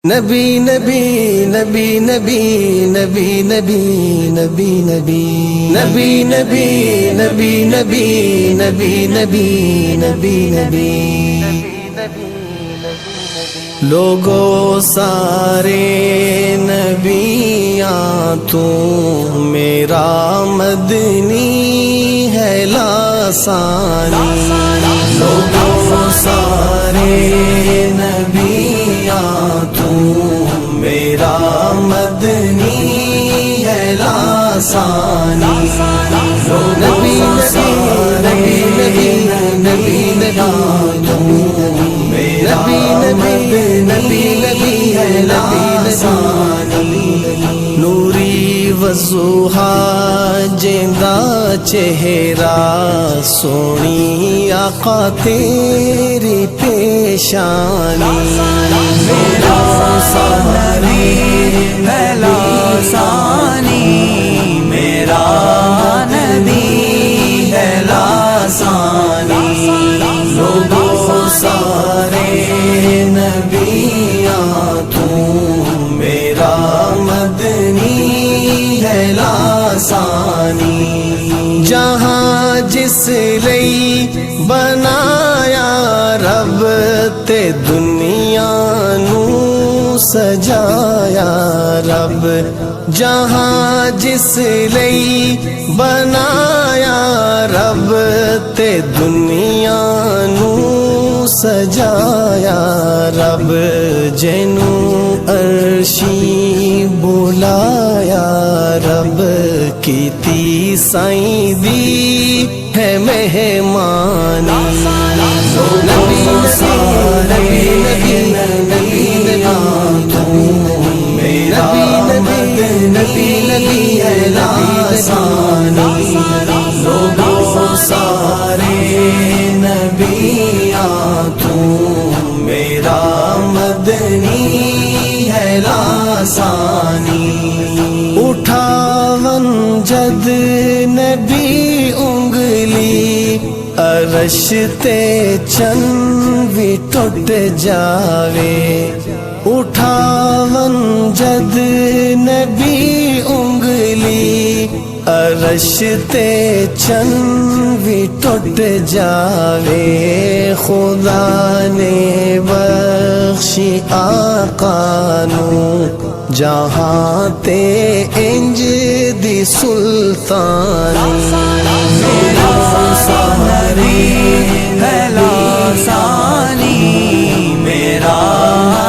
نبی نبی نبی نبی نبی نبی نبی نبی نبی نبی نبی نبی نبی نبی نبی نبی لوگوں سارے نبیاں تو میرا مدنی ہے لاسانی لوگوں سارے نبیاں تو میرا مدنی ہے لاسانی نبی نبی نبی نبی نبی میرا نبی نبی ہے لاسانی نوری وضحا جیندا چہرہ سونی آقا تیری پیشانی میرا نبی ہے لاسانی میرا نبی ہے لاسانی لوگوں سارے نبیاں تو میرا مدنی ہے لاسانی جہاں جس لئی بنایا رب تے دنیا نو سجایا رب جہاں جس لئی بنایا رب تے دنیا نو سجایا رب جنوں عرشی بلایا رب کیتی سائیں دی ہے مہمانی نبی نبی نبی نبی میرا نبی نبی ہے لاسانی لوگوں سارے نبیاں تو میرا مدنی ہے لاسانی اٹھاون جد نبی انگلی عرش تے چن بھی ٹوٹ جاوے اٹھاون جد نبی انگلی عرش تے چن بھی ٹوٹ جاوے خدا نے بخشی آقا نو جہاں تے انج دی سلطانی میرا نبی ہے لاسانی میرا